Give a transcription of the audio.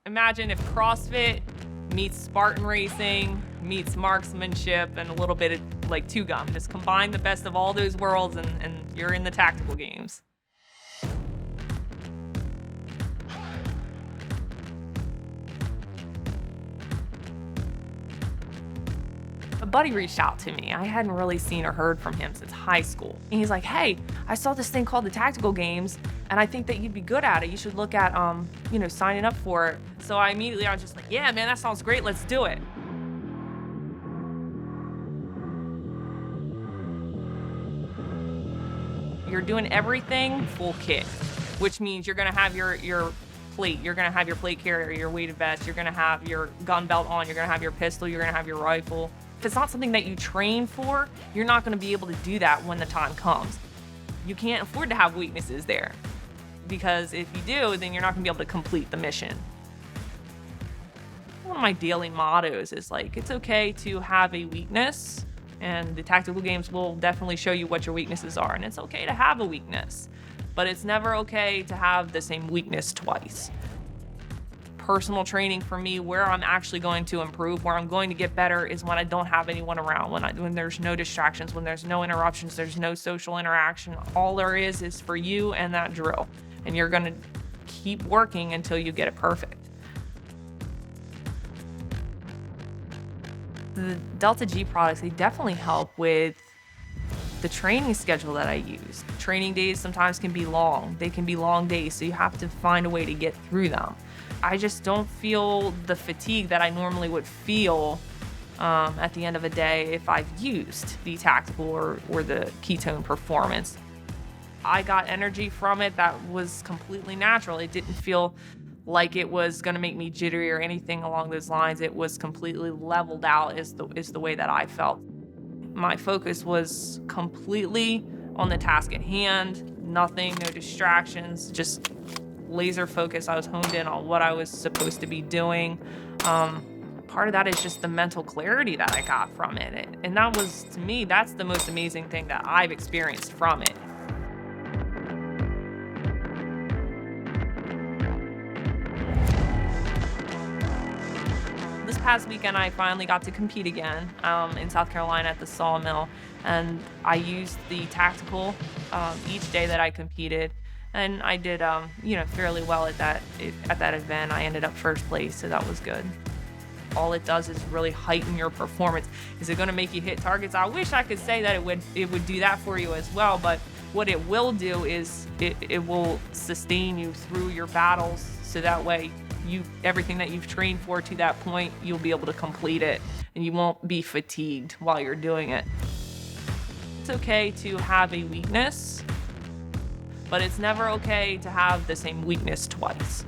Imagine if CrossFit meets Spartan racing, meets marksmanship, and a little bit of like two gum. Just combine the best of all those worlds and you're in the tactical games. A buddy reached out to me. I hadn't really seen or heard from him since high school. And he's like, hey, I saw this thing called the Tactical Games, and I think that you'd be good at it. You should look at, signing up for it. So I was just like, yeah, man, that sounds great. Let's do it. You're doing everything full kit, which means you're gonna have your plate, you're gonna have your plate carrier, your weighted vest, you're gonna have your gun belt on, you're gonna have your pistol, you're gonna have your rifle. If it's not something that you train for, you're not gonna be able to do that when the time comes. You can't afford to have weaknesses there, because if you do, then you're not gonna be able to complete the mission. One of my daily mottos is like, it's okay to have a weakness, and the tactical games will definitely show you what your weaknesses are, and it's okay to have a weakness, but it's never okay to have the same weakness twice. Personal training for me, where I'm actually going to improve, where I'm going to get better, is when I don't have anyone around, when there's no distractions, when there's no interruptions, there's no social interaction. All there is for you and that drill, and you're gonna keep working until you get it perfect. The deltaG products, they definitely help with the training schedule that I use. Training days sometimes can be long. They can be long days, so you have to find a way to get through them. I just don't feel the fatigue that I normally would feel at the end of a day if I've used the tactical or the ketone performance. I got energy from it that was completely natural. It didn't feel like it was gonna make me jittery or anything along those lines. It was completely leveled out is the way that I felt. My focus was completely on the task at hand, nothing, no distractions, just laser focus. I was honed in on what I was supposed to be doing. Part of that is just the mental clarity that I got from it. And that was, to me, that's the most amazing thing that I've experienced from it. This past weekend, I finally got to compete again in South Carolina at the Sawmill, and I used the tactical each day that I competed, and I did fairly well at that event. I ended up first place, so that was good. All it does is really heighten your performance. Is it going to make you hit targets? I wish I could say that it would do that for you as well, but what it will do is it will sustain you through your battles, so that way everything that you've trained for to that point, you'll be able to complete it, and you won't be fatigued while you're doing it. It's okay to have a weakness, but it's never okay to have the same weakness twice.